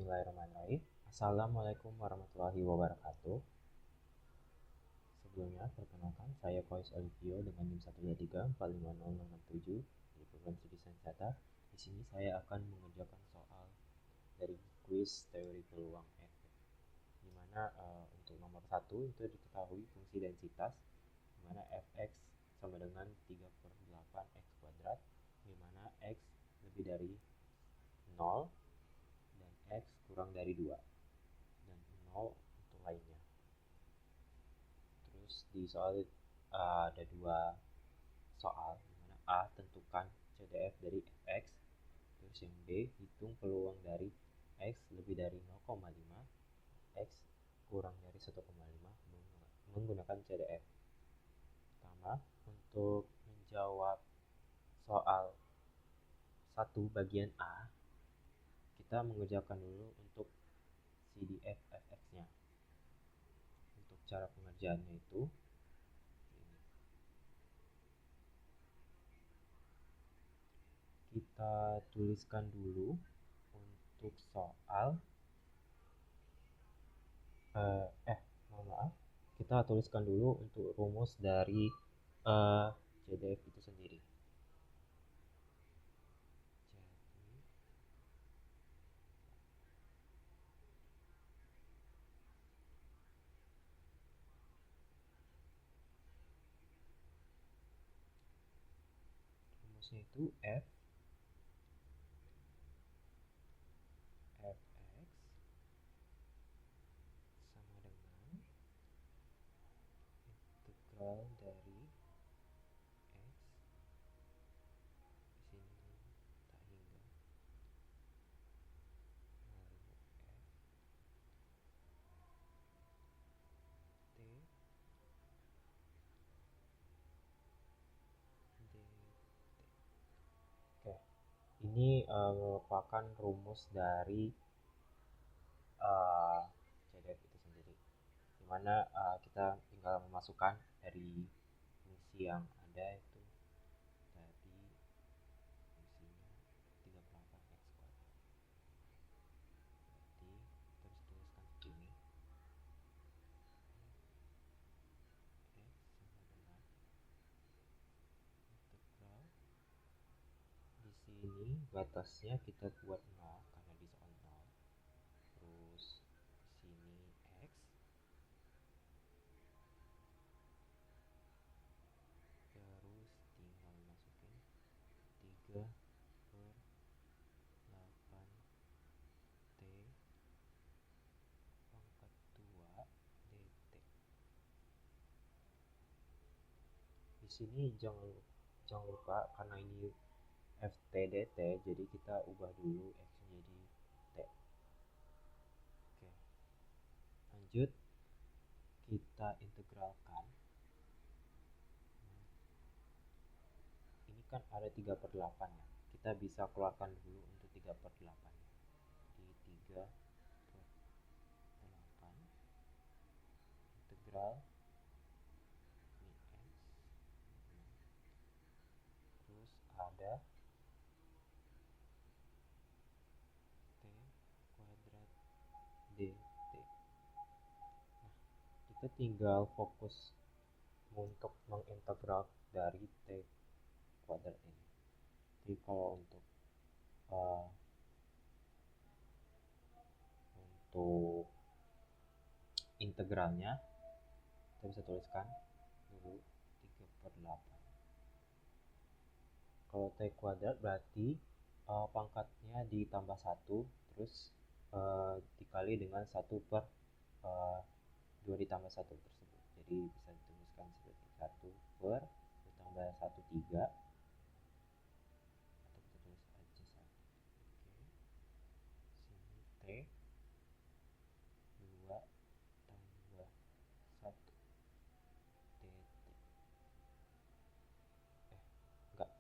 Bismillahirrahmanirrahim. Assalamualaikum warahmatullahi wabarakatuh. Sebelumnya, perkenalkan saya Kois Olivio dengan NIM 123450067 di program studi sains data. Di sini saya akan mengerjakan soal dari kuis teori peluang efek. Di mana untuk nomor 1 itu diketahui fungsi densitas, di mana fx sama dengan 3/8 x kuadrat, di mana x lebih dari 0 dan x kurang dari 2 dan 0 untuk lainnya. Terus di soal ada dua soal, di mana A tentukan CDF dari fx, terus yang B hitung peluang dari x lebih dari 0,5, x kurang dari 1,5 menggunakan CDF. Pertama, untuk menjawab soal 1 bagian A, kita mengerjakan dulu untuk CDF fx-nya. Untuk cara pengerjaannya itu kita tuliskan dulu untuk soal mohon maaf, kita tuliskan dulu untuk rumus dari CDF itu sendiri. Rumusnya itu fx sama dengan integral dari x di sini tak hingga lalu f t dt. Oke, ini merupakan rumus dari CDF itu sendiri, dimana kita tinggal memasukkan dari fungsi yang ada itu tadi fungsinya 38 x kuadrat. Berarti kita bisa tuliskan seperti ini. X sama dengan integral, di sini batasnya kita buat 0 karena di soal 0. Terus di sini x, terus tinggal masukin 3/8 t pangkat 2 dt. Di sini jangan lupa karena ini ft dt, jadi kita ubah dulu x menjadi t. Oke, lanjut kita integralkan. Ini kan ada 3/8 ya, kita bisa keluarkan dulu untuk 3/8 nya. Jadi 3/8 integral ini x, terus ada t kuadrat dt. Nah, kita tinggal fokus untuk mengintegral dari t kuadrat ini. Jadi kalau untuk integralnya kita bisa tuliskan dulu 3/8. Kalau t kuadrat berarti pangkatnya ditambah 1, terus dikali dengan 1/2 ditambah 1 tersebut. Jadi bisa dituliskan seperti 1/2 ditambah 1 3, atau kita tulis aja 1. Oke, sini t 2 tambah 1 dt. Enggak,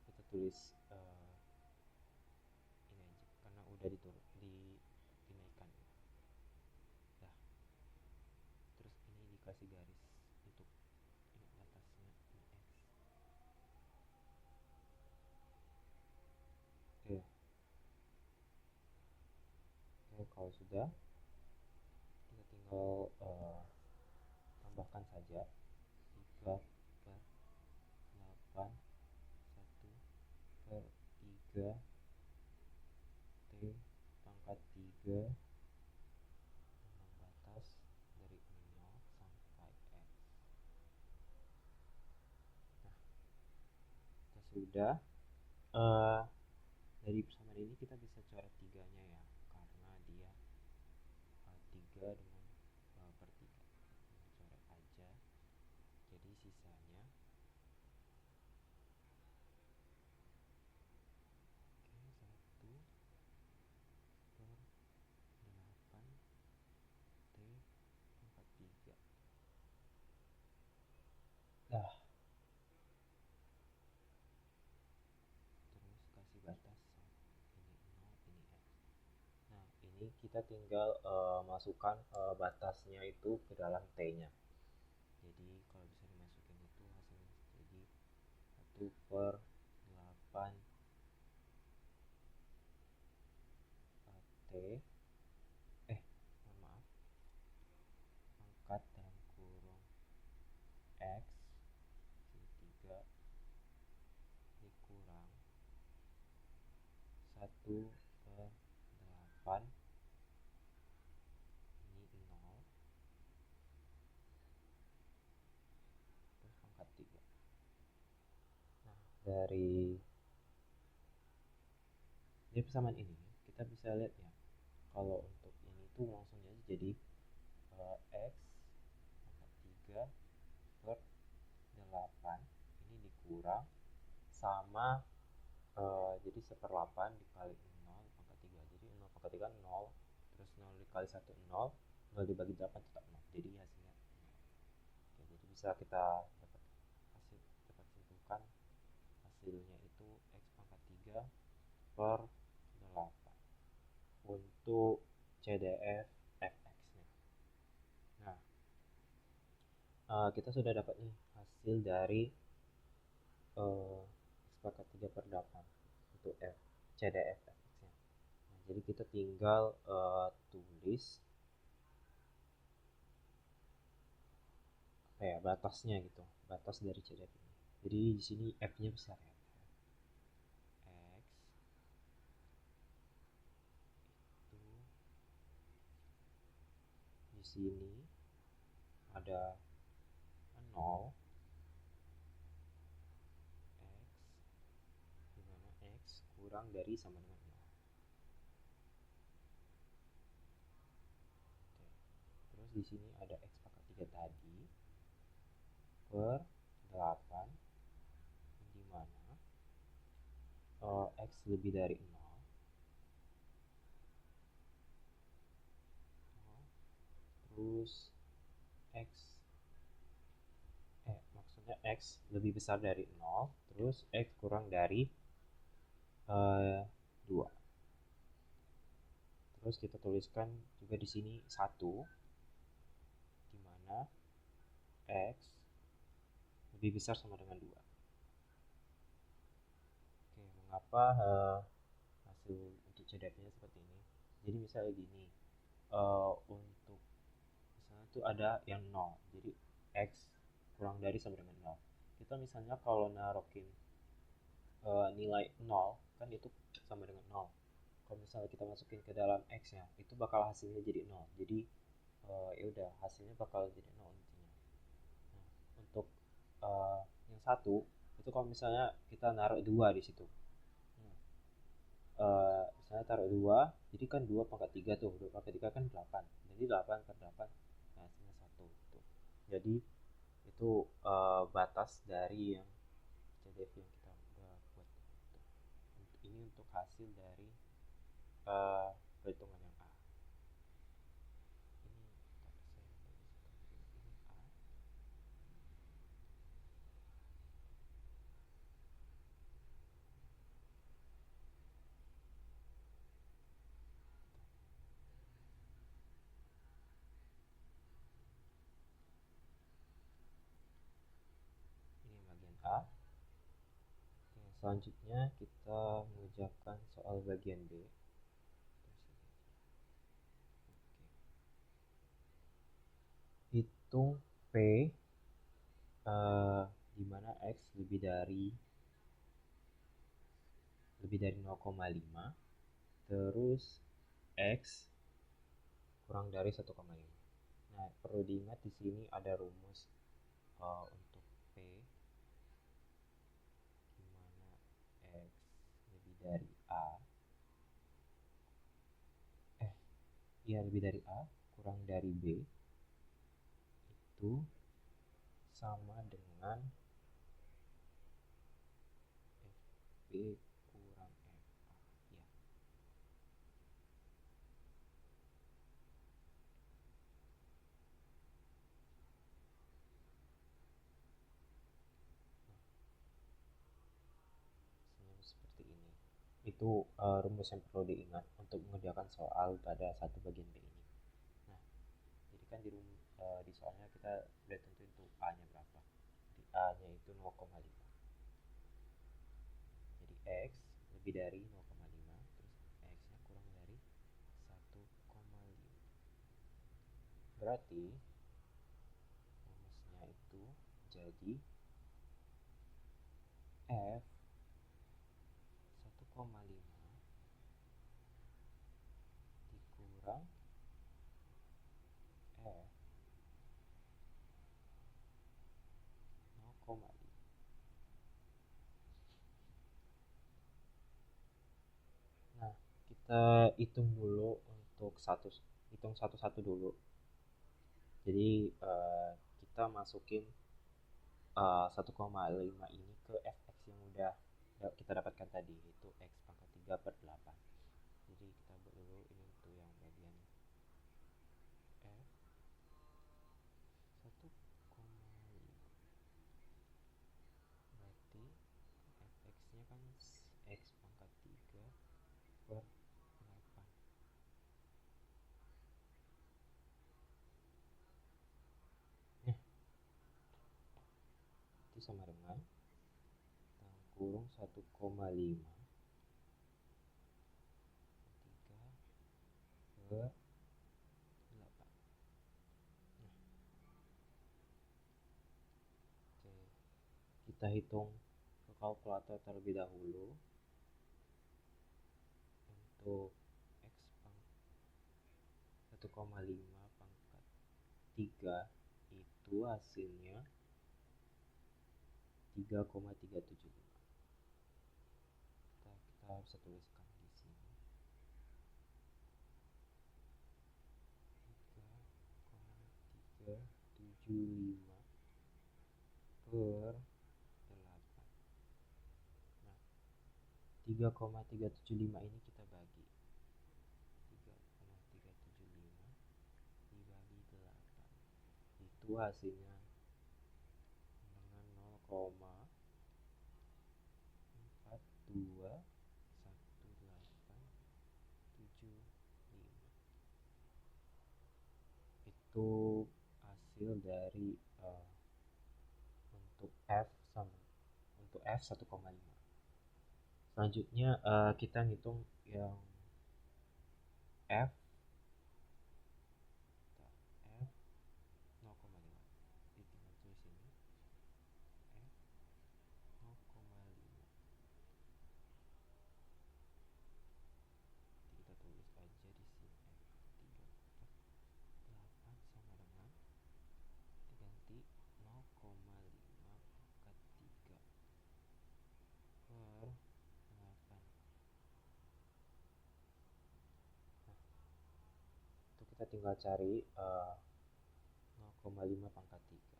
kita tulis ini aja karena udah dinaikkan. Nah, terus ini dikasih garis untuk ini atasnya ini x. Oke, kalau sudah, kita tinggal tambahkan saja 3 per 8 1 per 3 T pangkat 3 memang batas dari 0 sampai X. Nah, kita sudah dari persamaan ini kita bisa coret tiganya ya, karena dia 3 dengan per 3. Kita coret aja, jadi sisanya oke, 1 per 8 T pangkat 3. Nah, terus kasih batas ini 0, ini X. Nah, ini kita tinggal masukkan batasnya itu ke dalam T-nya. Jadi kalau bisa dimasukin itu hasilnya jadi 1 per 8 T mohon maaf, pangkat dalam kurung X sini 3 dikurang 1 per 8 ini 0 terus pangkat 3. Nah, dari persamaan ini kita bisa lihat ya, kalau untuk ini tuh langsung aja jadi X pangkat 3 per 8 ini dikurang sama jadi 1/8 dikali 0 pangkat 3, jadi 0 pangkat 3 0, terus 0 dikali 1 0, 0 dibagi 8 tetap 0, jadi hasilnya 0. Oke, jadi bisa kita dapat simpulkan hasilnya itu X pangkat 3 per 8 untuk CDF fx-nya. Nah, kita sudah dapat nih hasil dari X pangkat 3 per 8 untuk CDF fx-nya. Nah, jadi kita tinggal tulis apa ya, batasnya gitu, batas dari CDF ini. Jadi di sini F-nya besar ya. X itu di sini ada 0 X, dimana X kurang dari sama dengan 0. Oke. Terus di sini ada X pangkat 3 tadi per 8, dimana X lebih dari 0, terus X maksudnya X lebih besar dari 0, terus X kurang dari 2. Terus kita tuliskan juga di sini 1, di mana X lebih besar sama dengan 2. Oke, mengapa hasil untuk CDF-nya seperti ini? Jadi misalnya gini, untuk misalnya tuh ada yang 0, jadi X kurang dari sama dengan 0. Kita misalnya kalau narokin nilai 0 kan itu sama dengan 0. Kalau misalnya kita masukin ke dalam X nya, itu bakal hasilnya jadi 0. Jadi ya udah, hasilnya bakal jadi 0 intinya. Nah, untuk yang satu itu kalau misalnya kita naruh 2 di situ, misalnya taruh 2, jadi kan 2 pangkat 3 tuh, 2 pangkat 3 kan 8, jadi 8 per 8, nah hasilnya 1 tuh. Jadi itu batas dari yang CDF yang kita udah buat itu. Ini untuk hasil dari perhitungan yang A. Ini A. Ini bagian A. Oke, selanjutnya kita mengerjakan soal bagian B. hitung P di mana X lebih dari 0,5, terus X kurang dari 1,5. Nah, perlu diingat di sini ada rumus untuk P di mana X lebih dari A. Lebih dari A kurang dari B itu sama dengan FB kurang FA. Ya. Seperti ini. Itu rumus yang perlu diingat untuk mengerjakan soal pada satu bagian B ini. Nah, jadi kan di soalnya kita udah tentuin tuh A-nya berapa. Jadi A-nya itu 0,5. Jadi X lebih dari 0,5, terus X-nya kurang dari 1,5. Berarti rumusnya itu jadi F 1,5 dikurang F 0,5. Nah, kita hitung dulu untuk hitung satu-satu dulu. Jadi kita masukin 1,5 ini ke fx yang udah kita dapatkan tadi, yaitu x pangkat 3 per 8. Jadi kita buat dulu ini untuk yang bagian f 1,5. Berarti fx-nya kan x pangkat 3 per 8. Nah, itu sama dengan kurung 1,5 3 per 8. Nah, oke. Kita hitung ke kalkulator terlebih dahulu. Untuk x pangkat 1,5 pangkat 3 itu hasilnya 3,375. Kita bisa tuliskan di sini 3,375 per 8. Nah, 3,375 ini kita bagi 3,375 dibagi 8, itu hasilnya dengan 0,421875. Itu hasil dari untuk F 1,5. Selanjutnya kita ngitung yang F 0,5. Tinggal tulis ini F 0,5. Kita tulis aja di sini F 3/8 sama dengan diganti 0,5 pangkat 3 per 8. Nah, itu kita tinggal cari 0,5 pangkat 3 gitu.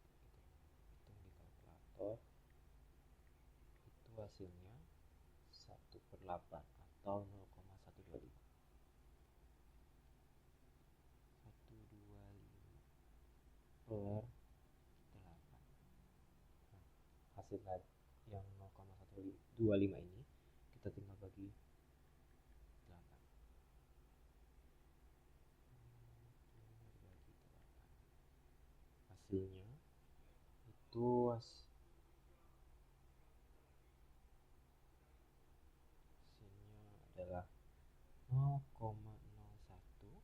Hitung di kalkulator, itu hasilnya 1/8 atau 0,125. 125 per 8. Nah, hasil yang 0,125 ini kita tinggal bagi 8. Hasilnya itu adalah 0,0156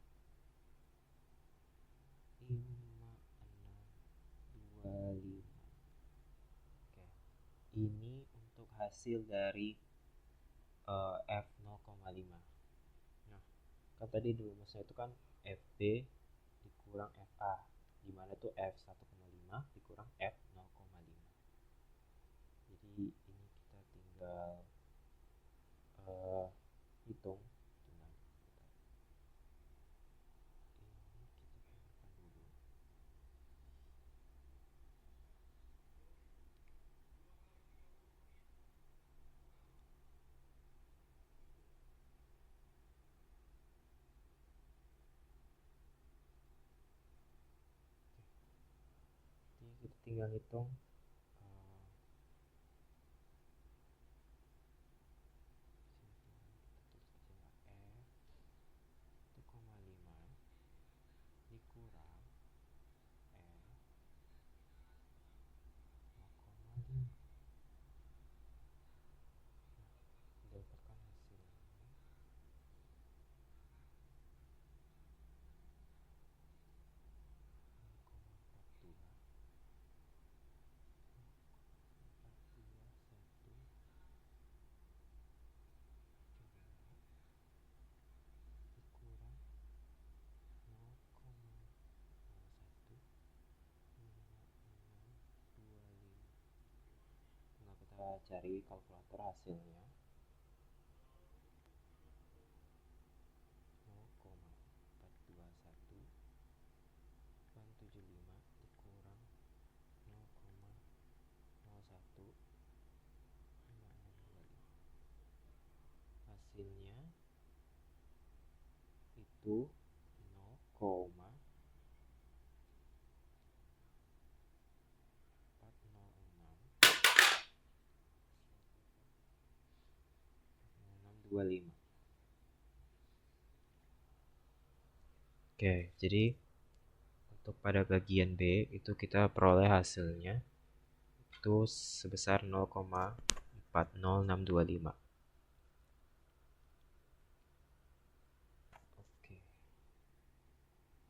hasil dari F 0,5. Nah, kan tadi di rumusnya itu kan FB dikurang FA, dimana tuh F 1,5 dikurang F 0,5. Jadi ini kita tinggal hitung. Bentar, ini kita tambahkan dulu. Ini kita tinggal hitung dikurang dapatkan hasilnya 0,41 kita cari kalkulator hasilnya 0,421 75 dikurang 0,01 hasilnya itu 0,40625. Oke, jadi untuk pada bagian B itu kita peroleh hasilnya itu sebesar 0,40625. Oke.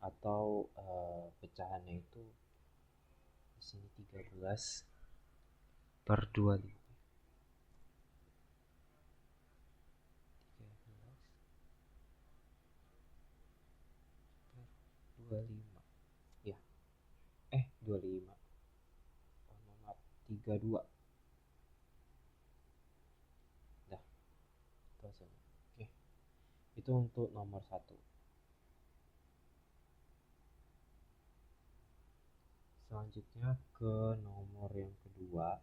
Atau pecahannya itu di sini 13 per 25. 25 ya 25 maaf 32 dah itu hasilnya. Oke, itu untuk nomor 1. Selanjutnya ke nomor yang kedua.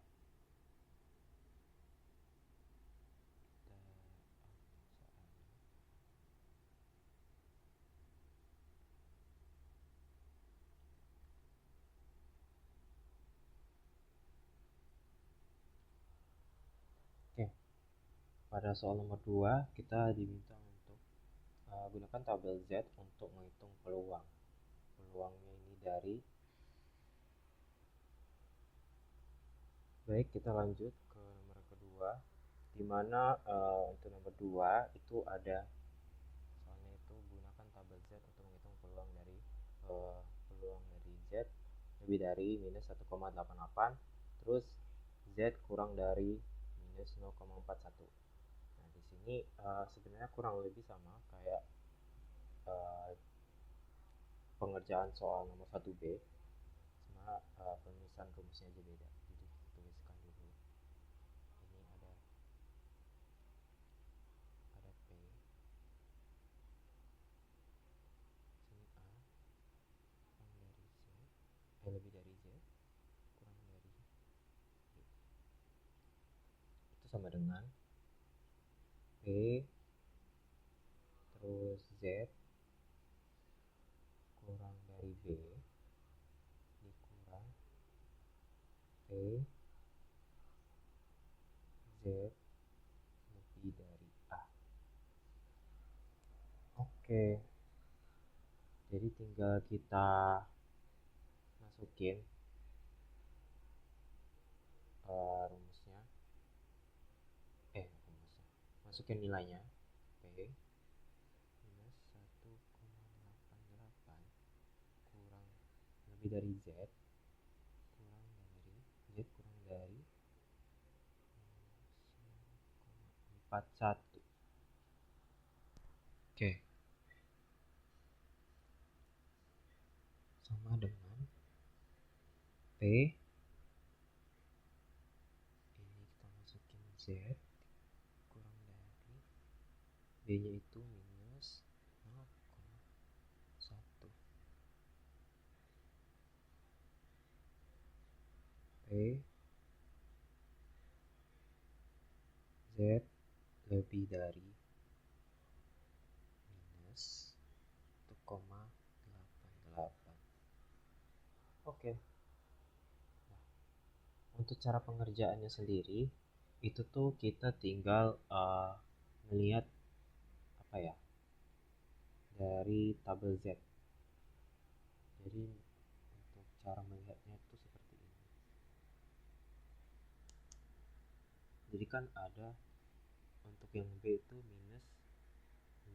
Oke, pada soal nomor 2 kita diminta untuk gunakan tabel Z untuk menghitung peluang. Peluangnya ini dari baik, kita lanjut ke nomor kedua, di mana untuk nomor 2 itu ada soalnya itu gunakan tabel Z untuk menghitung peluang dari Z lebih dari minus 1,88, terus Z kurang dari minus 0,41. Nah, di sini sebenarnya kurang lebih sama kayak pengerjaan soal nomor 1B, cuma penulisan rumusnya aja beda. Jadi kita tuliskan dulu. Ini ada P, sini A kurang dari Z, lebih dari Z kurang dari B. Itu sama dengan P terus Z kurang dari B dikurang P Z lebih dari A. Oke, jadi tinggal kita masukin rumusnya, masukin nilainya P minus 1,88 kurang lebih dari Z kurang dari 0,41. Oke. Sama dengan P, ini kita masukin Z, kurang dari B nya itu minus 0,1. P Z lebih dari minus 1,88. Oke. Nah, untuk cara pengerjaannya sendiri itu tuh kita tinggal melihat apa ya, dari tabel Z. Jadi untuk cara melihatnya itu seperti ini. Jadi kan ada untuk yang B itu minus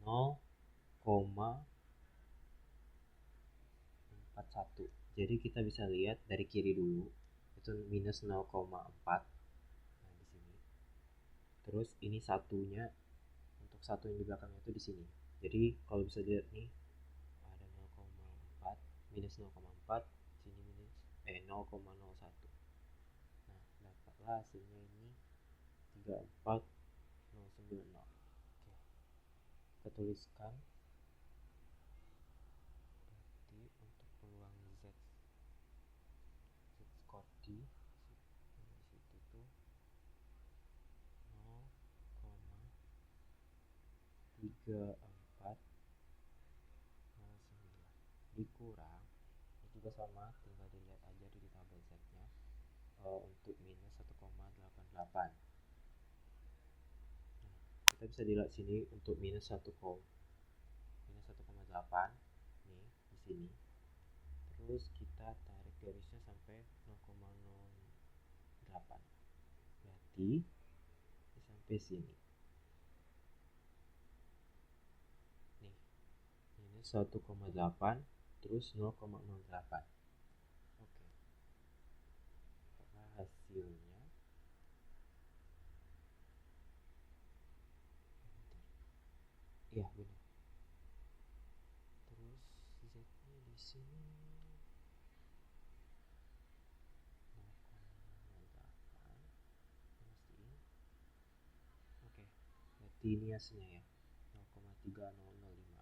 0,41. Jadi kita bisa lihat dari kiri dulu itu minus 0,4. Nah, di sini. Terus ini satunya, untuk satu yang di belakangnya itu di sini. Jadi kalau bisa dilihat nih ada 0,4 minus 0,4, sini minus 0,01. Nah, dapatlah hasilnya ini 34090. Oke. Kita tuliskan berarti untuk peluang Z score D di situ tuh 0,3409 dikurang, ini juga sama, tinggal dilihat aja di tabel Z nya, untuk minus 1,88. Nah, kita bisa dilihat sini untuk minus 1,8 nih di sini. Terus kita tarik garisnya sampai 0,08. Berarti sampai sini. Nih, minus 1,8 terus 0,08. Oke. Karena hasilnya iya benar. Terus Z-nya di sini 0,08. Pastiin. Oke, berarti ini hasilnya ya 0,3005.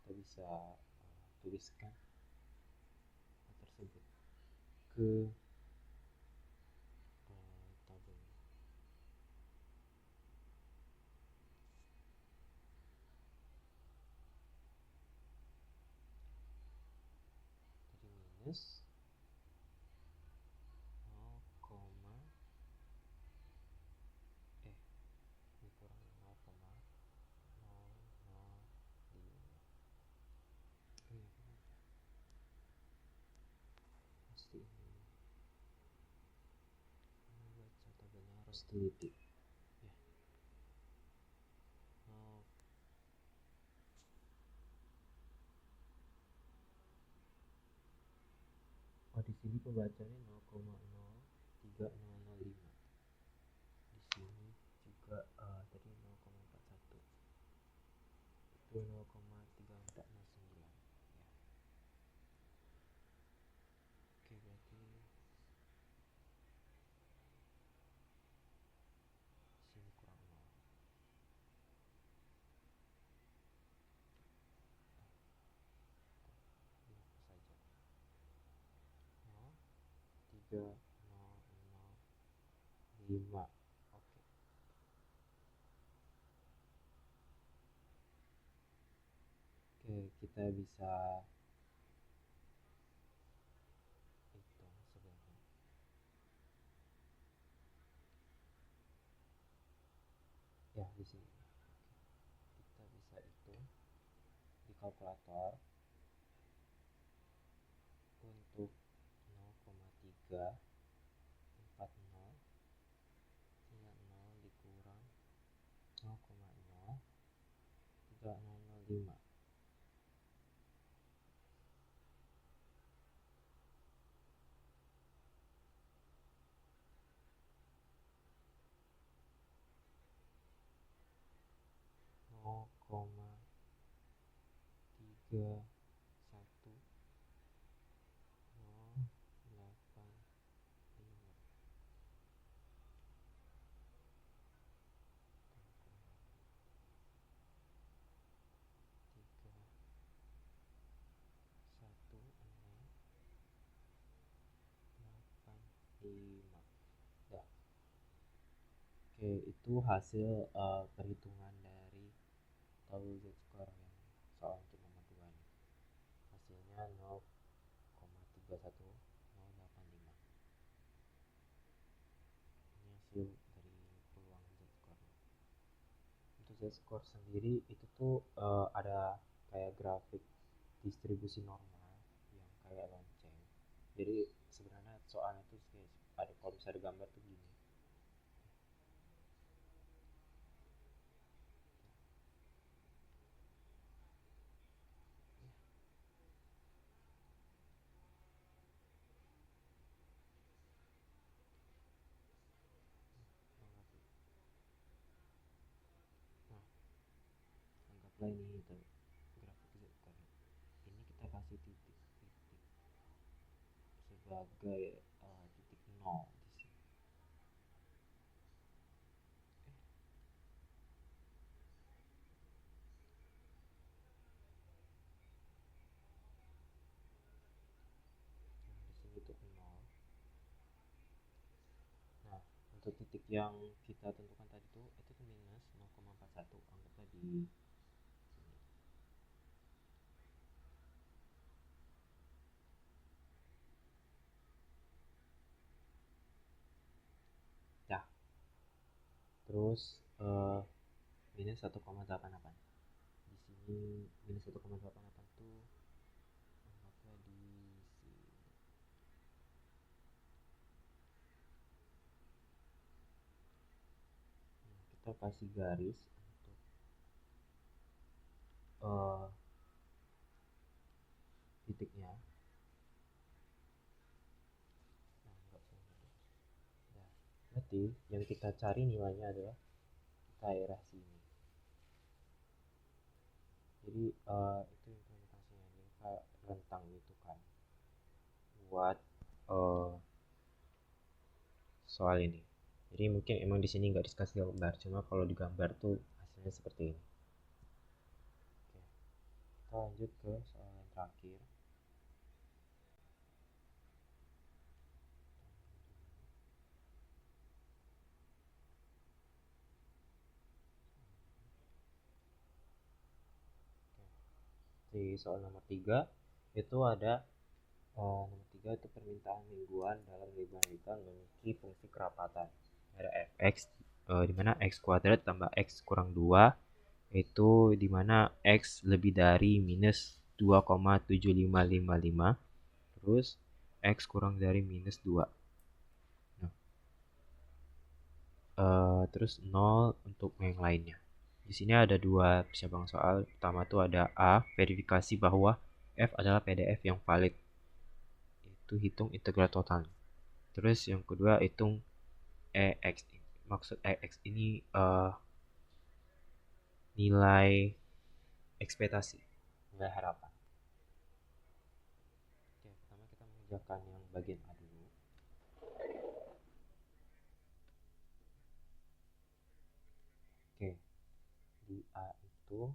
Kita bisa tuliskan hal tersebut ke tabel. Jadi minus 0, dikurang 0,005. Pasti ini baca tabelnya harus teliti ya. Oh, di sini pembacanya 0,03005. Di sini juga tadi 0,41. Itu 0,3409 ya. Oke, berarti sini kurang 0. Dihapus saja. 0,3005. Oke. Oke, kita bisa hitung sebenarnya. Ya, di sini. Kita bisa hitung di kalkulator untuk 0,340 dikurang 0,03005. Ya. Oke, itu hasil perhitungan dari tahu z-score yang soal untuk nomor 2 nih. Hasilnya 0,31085. Ini hasil dari peluang z-score. Untuk z-score sendiri itu tuh ada kayak grafik distribusi normal yang kayak lonceng. Jadi sebenarnya soalnya tuh ada, kalau bisa ada gambar tuh gini. Nah, anggaplah ini itu grafik z-score. Ini kita kasih titik-titik sebagai titik nol di sini. Nah, di sini tuh nol. Nah, untuk titik yang kita tentukan tadi tuh itu tuh minus 0,41. Anggaplah di sini. Ya, terus minus 1,88. Di sini minus 1,88 tuh anggaplah di sini. Nah, kita kasih garis untuk titiknya. Nah, enggak sini. Ya, berarti yang kita cari nilainya adalah daerah sini. Jadi itu implementasinya, jadi kayak rentang gitu kan buat soal ini. Jadi mungkin emang di sini nggak dikasih gambar, cuma kalau digambar tuh hasilnya seperti ini. Oke, kita lanjut ke soal yang terakhir. Di soal nomor 3 itu ada nomor 3 itu permintaan mingguan dalam liburan memiliki fungsi kerapatan. Ada fx di mana x kuadrat tambah x kurang 2 itu di mana x lebih dari minus 2,7555, terus x kurang dari minus 2. Nah, terus 0 untuk yang lainnya. Di sini ada dua cabang soal. Pertama tuh ada A, verifikasi bahwa f adalah PDF yang valid. Itu hitung integral total. Terus yang kedua hitung EX. Maksud EX ini nilai ekspektasi, nilai harapan. Oke, pertama kita mengerjakan yang bagian A dulu. Oke, di A itu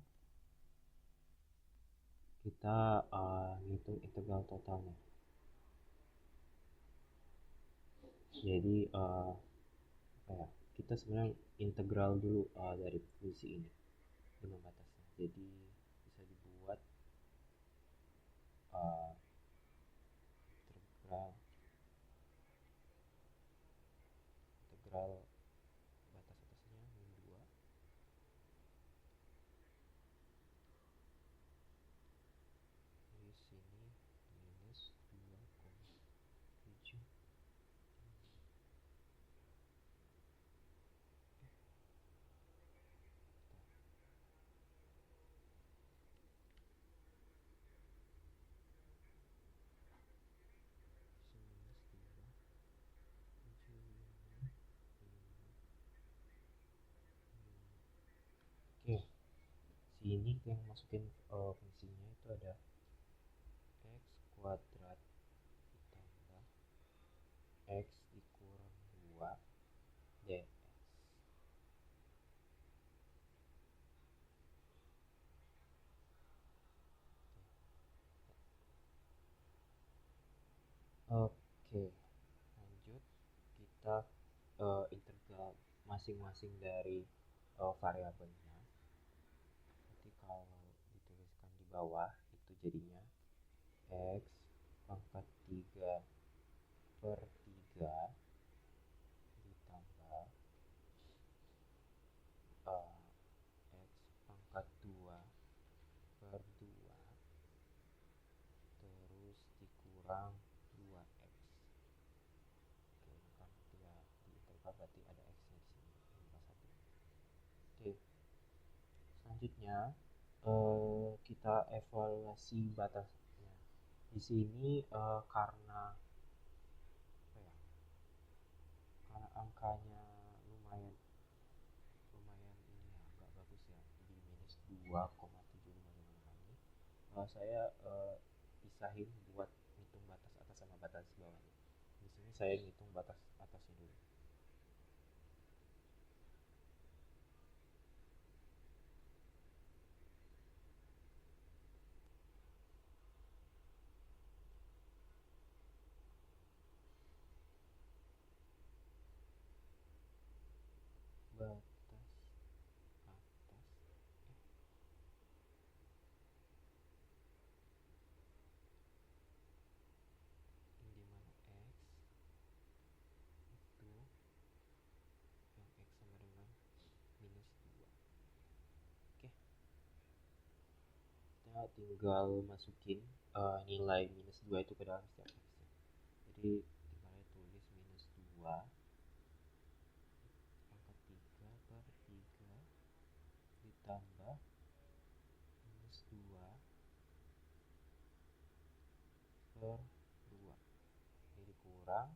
kita ngitung integral totalnya. Jadi apa ya, kita sebenarnya integral dulu dari fungsi ini dengan batasnya. Jadi bisa dibuat integral integral batas atasnya min 2 di sini minus 2,7. sini yang masukin fungsinya itu ada x kuadrat ditambah x dikurang 2 dx. Oke, lanjut kita integral masing-masing dari variabelnya. Nanti kalau dituliskan di bawah itu jadinya x pangkat 3 per 3 ditambah x pangkat 2 per 2 terus dikurang 2x. Oke, karena dia di integral berarti ada x-nya di sini, ini 1. Oke, selanjutnya kita evaluasi batasnya. Di sini karena apa ya? Karena angkanya lumayan lumayan ini ya, agak bagus ya. Di minus 2,755 ini. Saya pisahin buat ngitung batas atas sama batas bawahnya. Di sini saya ngitung batas atasnya dulu. Batas atas ini dimana x itu yang x sama dengan minus 2. Oke, kita tinggal masukin nilai minus 2 itu ke dalam setiap x -nya. Jadi tinggal tulis minus 2 pangkat 3 per 3 ditambah minus 2 per 2. Ini dikurang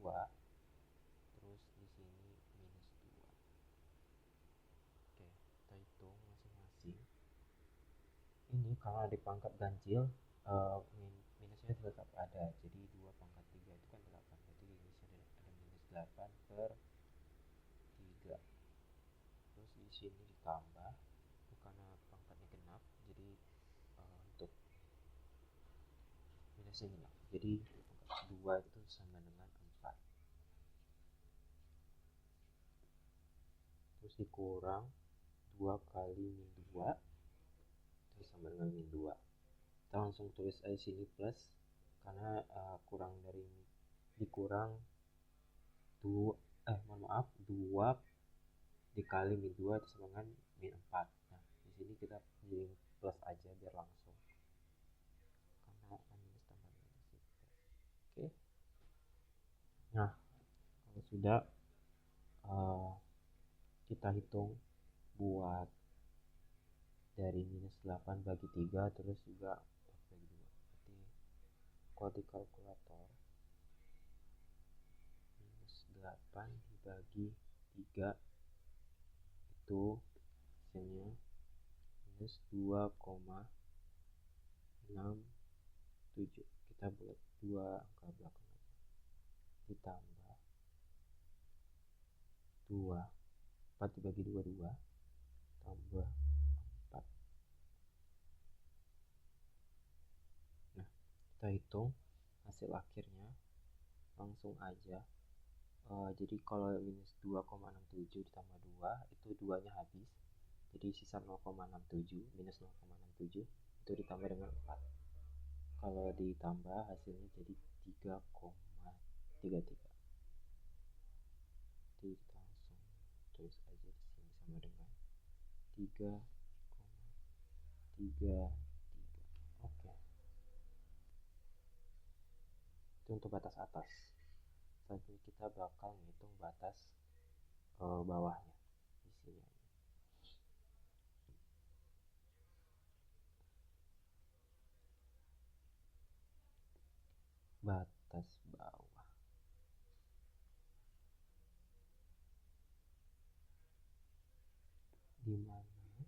2 terus di sini minus 2. Oke, kita hitung masing-masing. Ini karena di pangkat ganjil minusnya tetap ada, jadi 2 pangkat 3 itu kan 8, berarti di sini ada minus 8 per 3. Terus di sini ditambah karena pangkatnya genap, jadi untuk minusnya genap, jadi pangkat 2 itu sama dengan 4. Terus dikurang 2 kali min 2 itu sama dengan min 2. Kita langsung tulis aja sini plus, karena kurang dari dikurang 2 dikali min 2 itu sama dengan min 4. Nah, di sini kita pilih plus aja biar langsung, karena minus tambah minus itu. Oke. Nah, kalau sudah kita hitung buat dari minus 8 bagi 3 terus juga 4 bagi 2. Berarti kalau di kalkulator minus 8 dibagi 3 itu hasilnya minus 2,67. Kita buat 2 angka belakang aja. Ditambah 2, 4 dibagi 2, 2 tambah 4. Nah, kita hitung hasil akhirnya langsung aja. Jadi kalau minus 2,67 ditambah 2 itu 2 nya habis, jadi sisa 0,67 minus 0,67 itu ditambah dengan 4. Kalau ditambah hasilnya jadi 3,33. Jadi kita langsung tulis aja di sini sama dengan 3,33. Oke, itu untuk batas atas. Selanjutnya kita bakal menghitung batas bawahnya di sini. Batas bawah di mana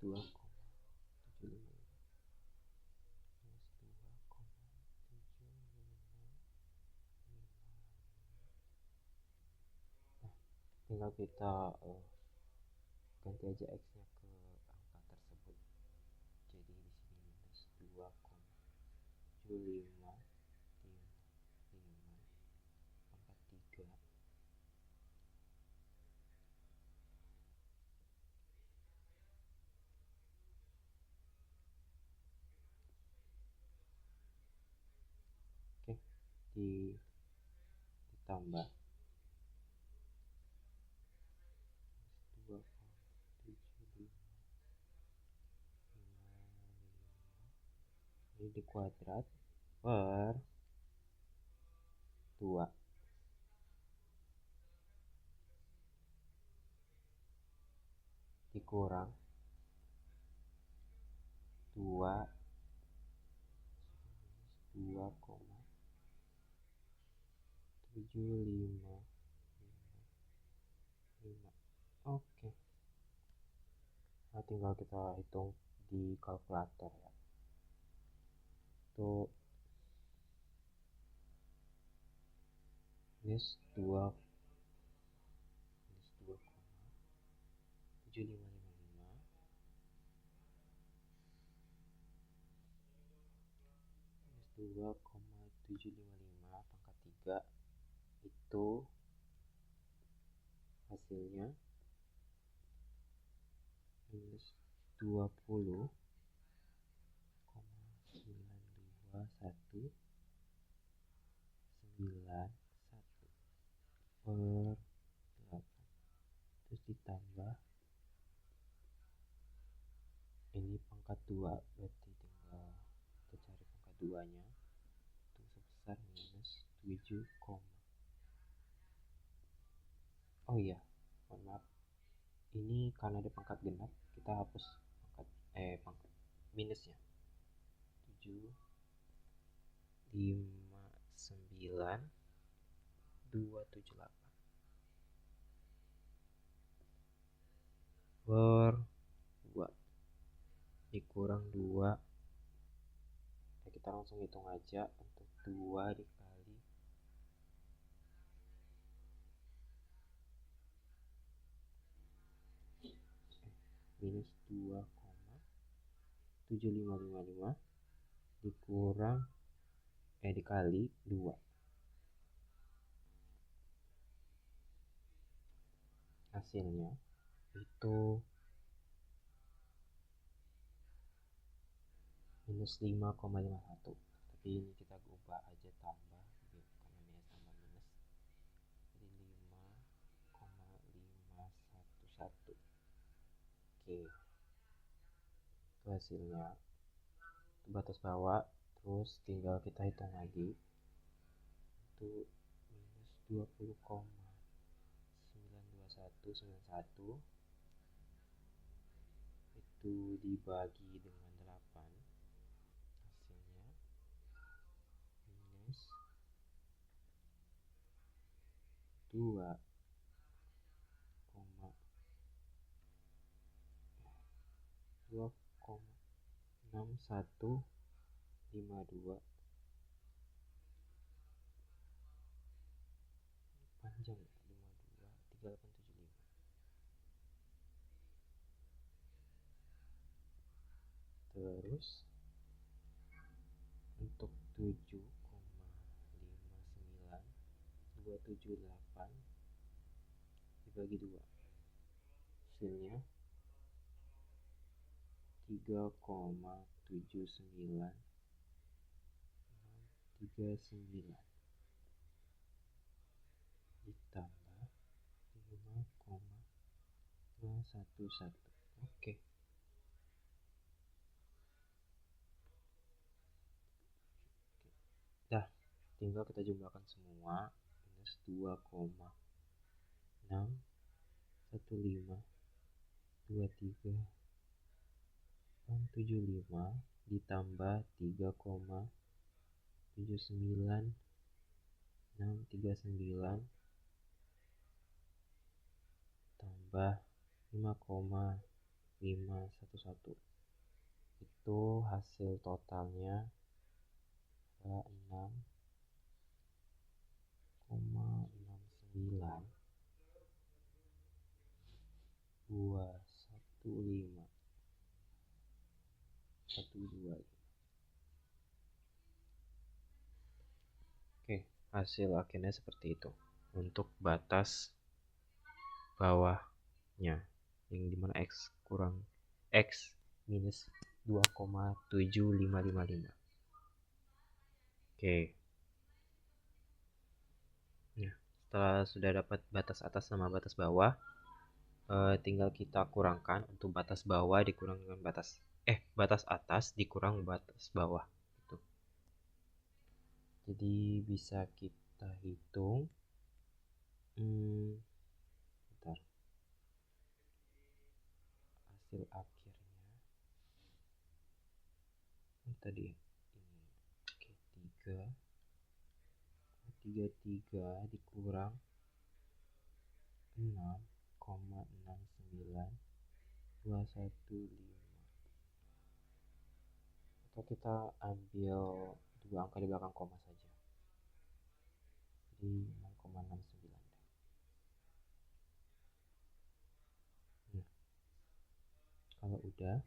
tinggal kita ganti aja x nya ke angka tersebut. Jadi di sini minus 2,75 pangkat 3 oke, ditambah 2,75 ini dikuadrat per 2 dikurang 2,755. Oke, nah tinggal kita hitung di kalkulator ya. Tuh minus 2,755 pangkat 3 itu hasilnya minus 20,921991 per 8, terus ditambah ini pangkat 2, berarti tinggal kita cari pangkat 2 nya itu sebesar minus 7, oh iya, mohon maaf, ini karena ada pangkat genap kita hapus pangkat minusnya. 7,59278 per 2 dikurang 2, kita langsung hitung aja untuk 2 dikali minus 2,7555 dikurang dikali 2, hasilnya itu minus 5,51, tapi ini kita ubah aja tambah karena minus tambah minus, jadi 5,511. Oke, itu hasilnya, itu batas bawah. Terus tinggal kita hitung lagi, itu minus 20,92191 itu dibagi dengan 8, hasilnya minus 2,6152, panjang ya, 523875. Terus untuk 7,59278 dibagi 2, hasilnya 3,79639 ditambah 5,011. Oke, dah, tinggal kita jumlahkan semua. Minus 2,61523,75 ditambah 3,79639 tambah 5,011 511 itu hasil totalnya adalah 6,69 215 125. Oke, hasil akhirnya seperti itu untuk batas bawahnya, yang dimana x kurang x minus 2,7555. Oke, nah setelah sudah dapat batas atas sama batas bawah, tinggal kita kurangkan untuk batas bawah dikurang dengan batas atas dikurang batas bawah gitu. Jadi bisa kita hitung bentar. Hasil akhirnya tadi ini, oke, 33 dikurang 6,69215, atau kita ambil dua angka di belakang koma saja, jadi 6,69 deh. Nah, kalau udah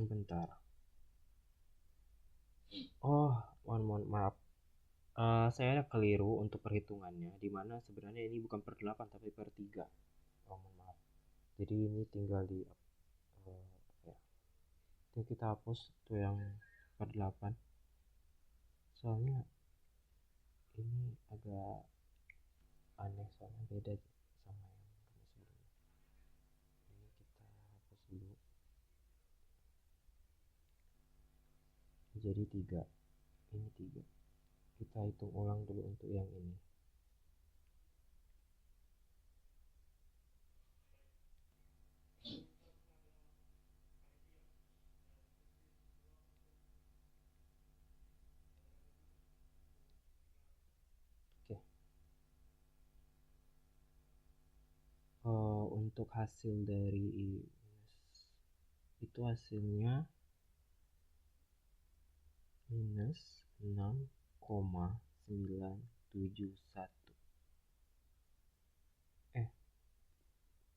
bentar. Mohon maaf. Saya keliru untuk perhitungannya, dimana sebenarnya ini bukan per 8 tapi per 3. Mohon maaf. Jadi ini tinggal di ya. Jadi kita hapus tuh yang per 8. Soalnya ini agak aneh, soalnya beda sama yang sebelumnya. Ini kita hapus dulu. Jadi 3. Ini 3. Kita hitung ulang dulu untuk yang ini. Untuk hasil dari itu hasilnya minus 6,971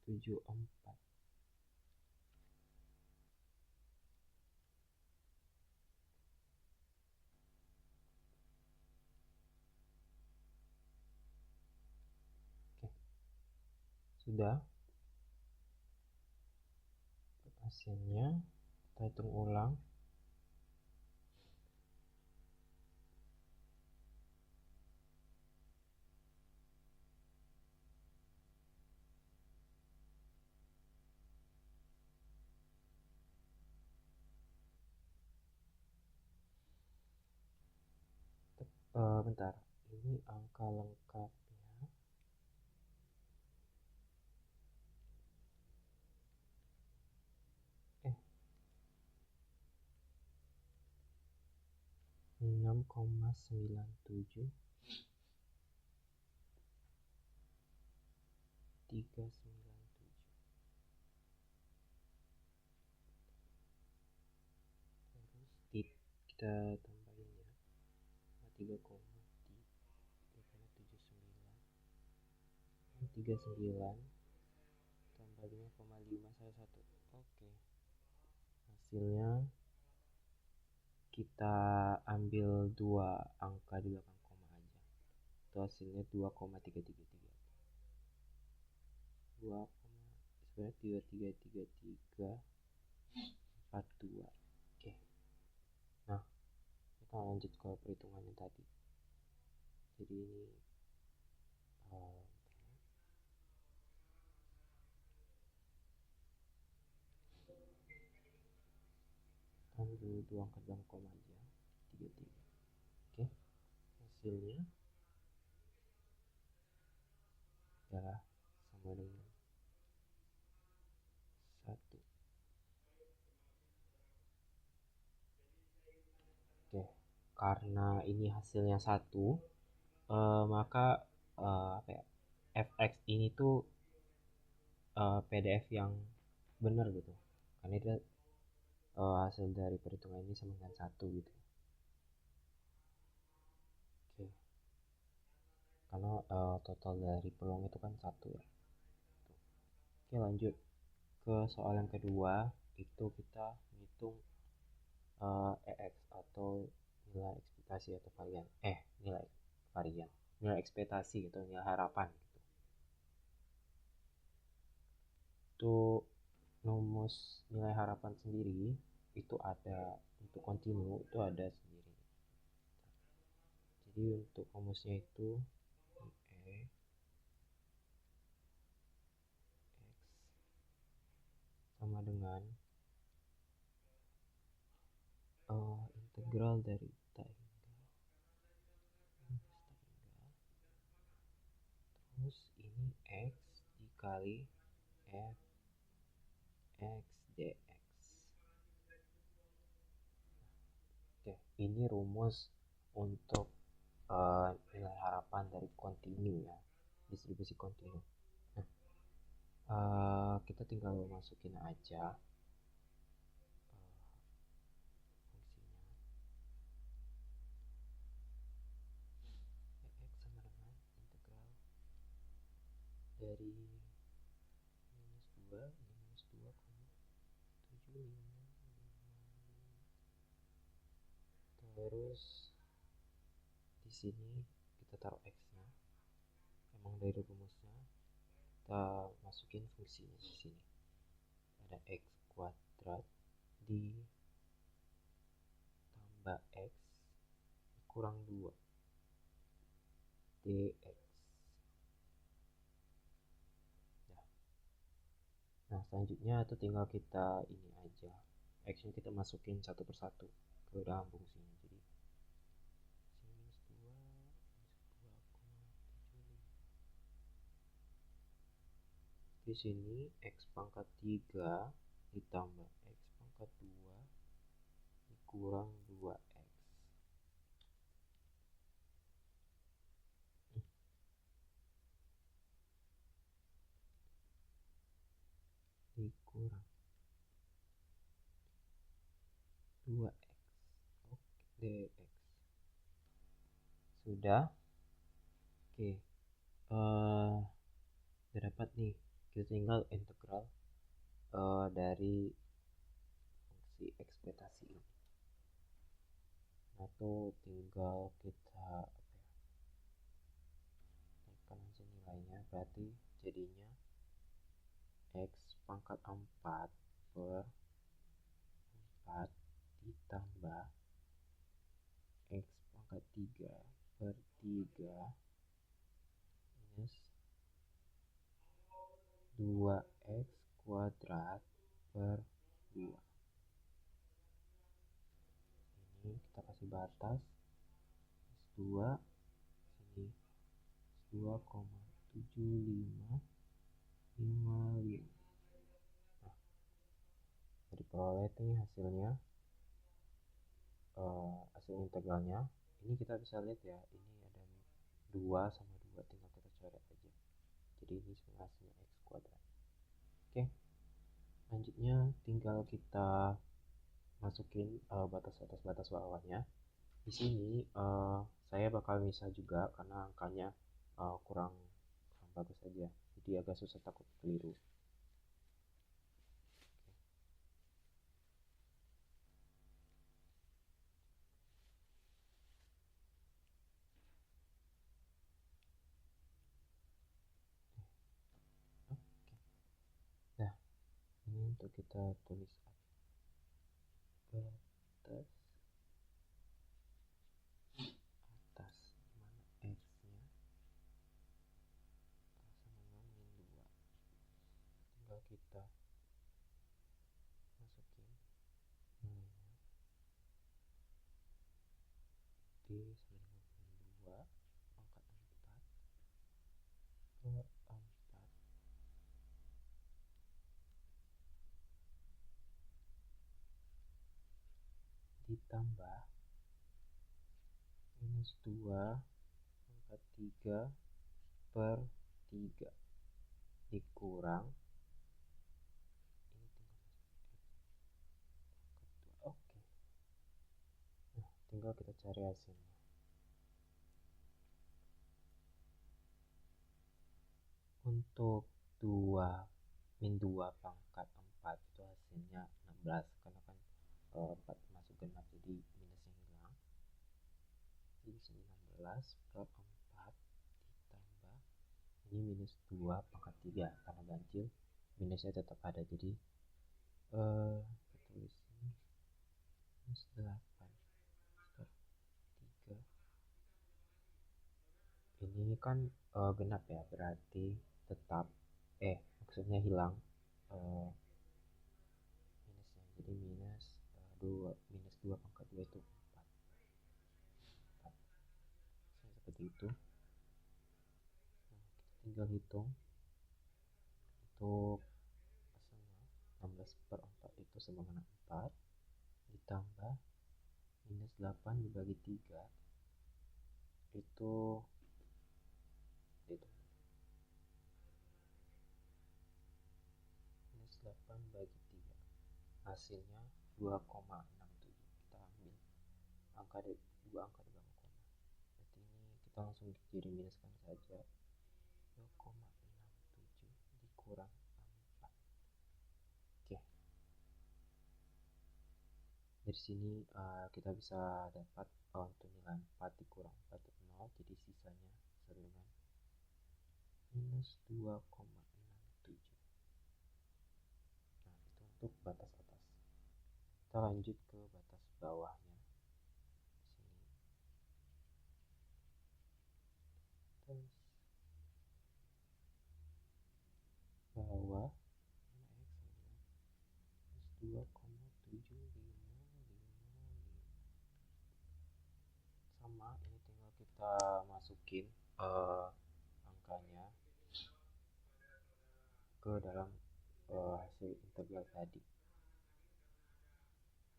74. Oke, sudah. Hasilnya kita hitung ulang. Bentar, ini angka lengkapnya 6,97 397. Terus kita tambahin ya, 3,39 tambah 5,5 saya 1. Oke, hasilnya kita ambil dua angka di belakang koma aja. Itu hasilnya 2,333. 2, sebenarnya 333342. Oke. Nah, kita lanjut ke perhitungannya tadi. Jadi ini ambil dua angka dalam koma aja, 33. Oke, hasilnya adalah sama dengan 1. karena ini hasilnya satu, maka apa ya, fx ini tuh PDF yang benar gitu, karena itu hasil dari perhitungan ini sama dengan satu gitu. Oke, karena total dari peluang itu kan satu ya. Oke, lanjut ke soal yang kedua. Itu kita hitung EX atau nilai ekspektasi atau varian, nilai varian nilai ekspektasi gitu, nilai harapan gitu. Itu rumus nilai harapan sendiri itu ada untuk kontinu, itu ada sendiri. Jadi untuk rumusnya itu E X sama dengan integral dari tak hingga terus ini X dikali f x dx. Oke, ini rumus untuk nilai harapan dari kontinu ya, distribusi kontinu. Nah, kita tinggal masukin aja fungsinya. X sama dengan integral dari minus 2 ini minus 2,755. Terus di sini kita taruh x-nya, emang dari rumusnya kita masukin fungsinya di sini. Ada x kuadrat ditambah x kurang 2 dx. Nah, selanjutnya itu tinggal kita ini aja, x-nya kita masukin satu persatu ke dalam fungsinya. Jadi minus 2 di sini x pangkat 3 ditambah x pangkat 2 dikurang 2x dikurang 2x. Oke, dx. Sudah. Oke, udah dapat nih, kita tinggal integral dari fungsi ekspektasi ini. Nah, tuh tinggal kita naikkan aja nilainya, berarti jadinya x pangkat 4 per 4 ditambah x pangkat 3 per 3 minus 2x kuadrat per 2. Ini kita kasih batas 2, sini 2,7555. Nah, jadi peroleh nih hasilnya, hasil integralnya. Ini kita bisa lihat ya, ini ada 2 sama 2, tinggal kita coret aja. Jadi ini sebenarnya hasilnya x kuadrat. Oke, selanjutnya tinggal kita masukin batas bawahnya. Di sini saya bakal misah juga karena angkanya kurang bagus aja, jadi agak susah, takut keliru. Nah, ini untuk kita tulis batas atas, dimana x-nya sama dengan min 2. Tinggal kita masukin nilainya, d sama dengan min 2 pangkat 4 per 4 ditambah minus 2 pangkat 3 per 3 dikurang ini tinggal oke. Nah, tinggal kita cari hasilnya. Untuk 2 pangkat 4 itu hasilnya 16 karena kan 4 masuk genap jadi minusnya hilang. Jadi sini 16 per 4 ditambah ini minus 2 pangkat 3 karena ganjil minusnya tetap ada, jadi kita tulis ini minus 8 per 3. Ini kan genap ya, berarti tetap maksudnya hilang minusnya, jadi minus 2 pangkat 2 itu 4 seperti itu. Nah, kita tinggal hitung untuk hasilnya 16 per 4 itu sama dengan 4 ditambah minus 8 dibagi 3 itu minus 8 bagi 3 hasilnya 2,67. Kita ambil angka dua angka di bawah koma, berarti ini kita langsung jadi minuskan saja 2,67 dikurang 4. Oke, dari sini kita bisa dapat untuk nilai 4 dikurang 4 itu 0, jadi sisanya sama dengan minus 2,67. Nah, itu untuk batas atas. Kita lanjut ke batas bawahnya. Di sini bawah x 2,7555 sama, ini tinggal kita masukin angkanya ke dalam hasil integral tadi.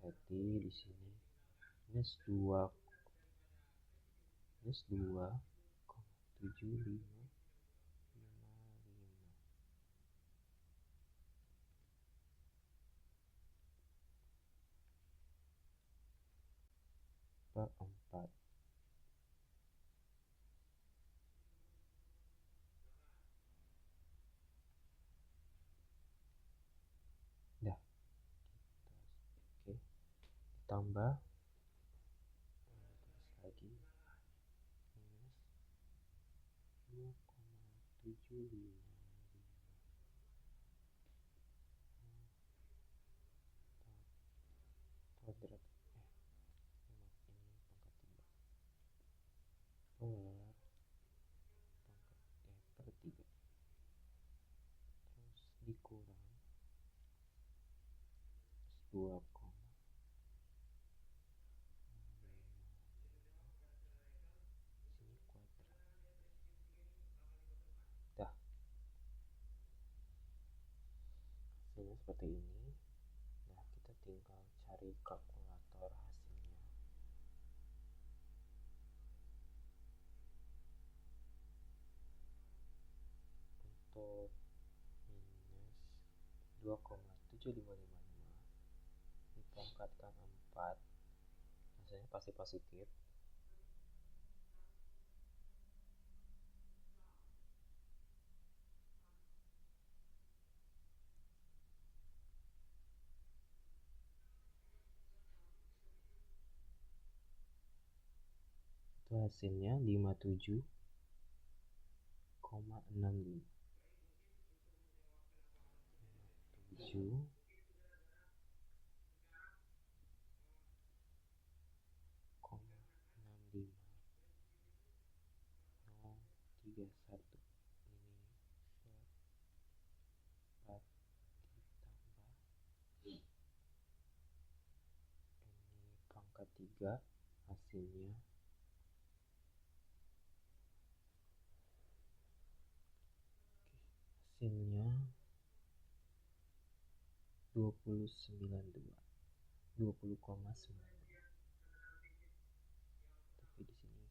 Berarti di sini minus 2,7555 per 4. Dah. Oke. Ditambah terus lagi minus 2,755 kuadrat ini pangkat 3 per 3 terus dikurang 2, sini kuadrat. Dah, hasilnya seperti ini. Nah, kita tinggal cari kalkulator hasilnya. Untuk minus 2,7555 dipangkatkan 4, hasilnya pasti positif. Itu hasilnya 57,65. 57,65 031. Ini per 4 ditambah ini pangkat 3, hasilnya hasilnya 20,92. Tapi di sini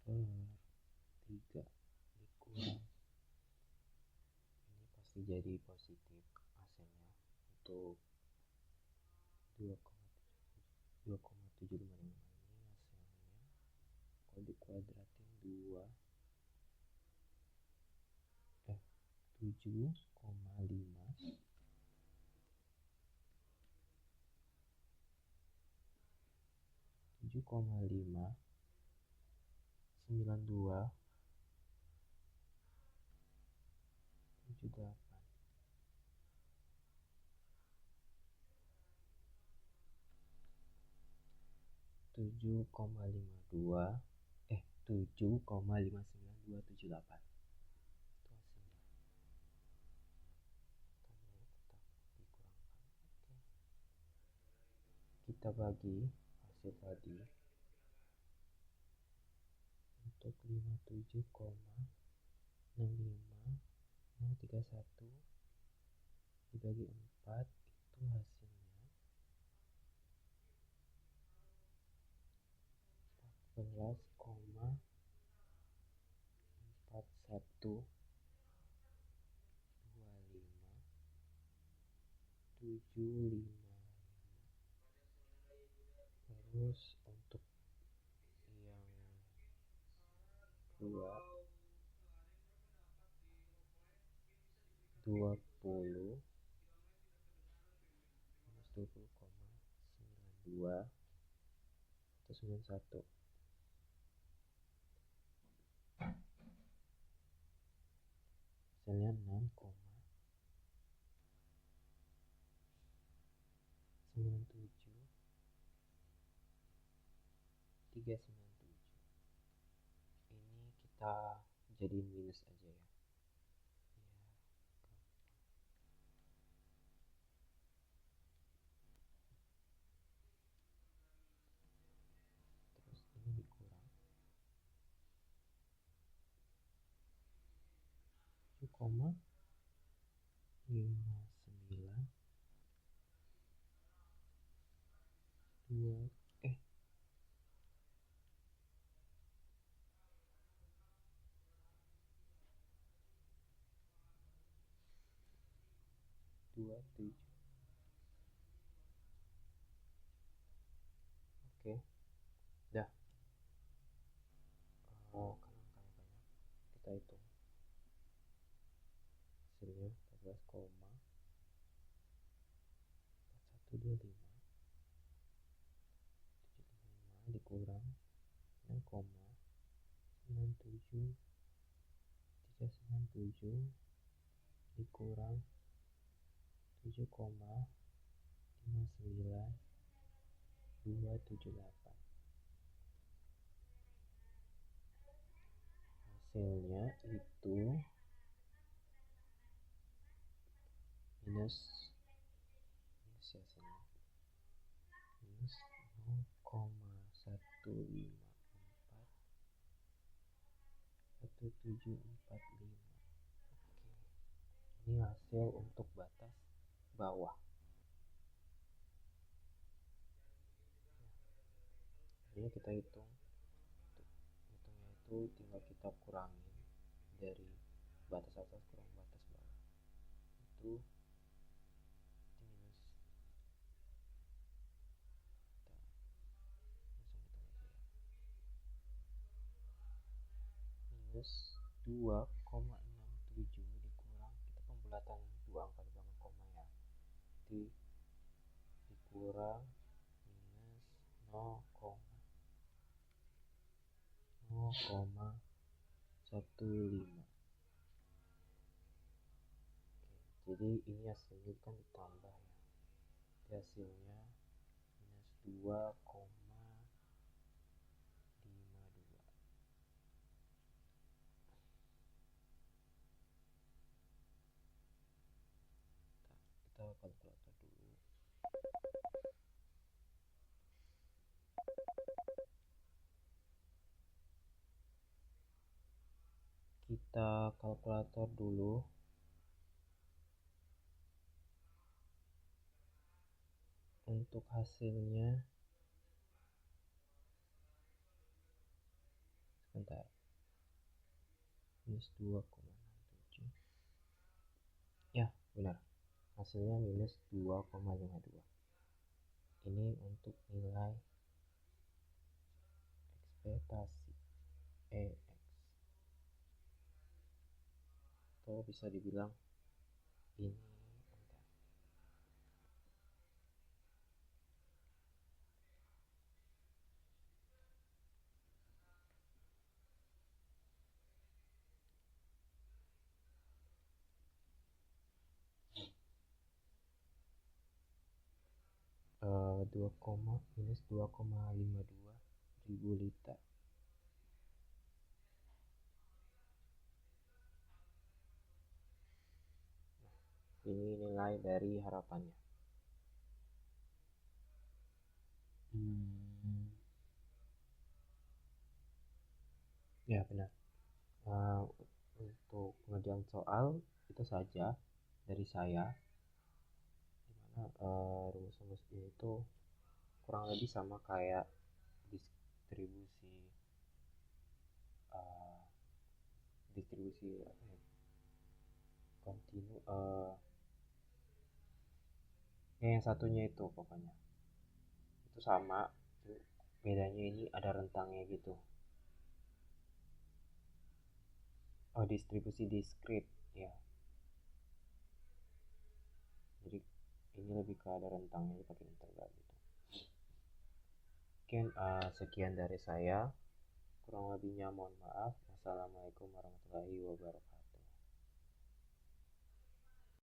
per 3 dikurang, ini pasti jadi positif hasilnya untuk 2,755 ini hasilnya. Kalau dikuadratin 7,59278 7,59278 itu hasilnya. Tandanya tetap dikurangkan. Oke. Kita bagi hasil tadi untuk 57,65031 dibagi 4 itu hasilnya 14,412575. Terus untuk yang kedua 20 minus 20,92 atau 91 hasilnya 6,97397. Ini kita jadiin minus aja ya. Terus ini dikurang 7,59 27. Oke, dah. Karena angkanya banyak, kita hitung hasilnya 14,4125 dikurang 6,97397 dikurang 7,59278. Hasilnya itu minus hasilnya minus 0,1541745. Oke, ini hasil untuk batas bawah. Jadi kita hitung, hitungnya itu tinggal kita kurangin dari batas atas kurang batas bawah, itu minus, kita langsung hitung aja ya, minus 2,67 dikurang, kita pembulatan dua angka di belakang koma ya, jadi dikurang minus 0,15. Jadi ini hasilnya kan ditambah ya, jadi hasilnya minus 2,52. Kita kalkulator dulu. Kita kalkulator dulu. Untuk hasilnya bentar, minus 2,67. Ya benar, hasilnya minus 2,52. Ini untuk nilai ekspektasi EX, atau bisa dibilang ini minus 2,52 ribu liter. Ini nilai dari harapannya. Ya benar. Untuk pengerjaan soal itu saja dari saya, dimana rumus-rumus ini tuh kurang lebih sama kayak distribusi uh, distribusi kontinu, yang satunya itu pokoknya itu sama, bedanya ini ada rentangnya gitu. Oh, distribusi diskrit ya, jadi ini lebih ke ada rentangnya pakai integral gitu. Mungkin sekian dari saya, kurang lebihnya mohon maaf. Wassalamualaikum warahmatullahi wabarakatuh.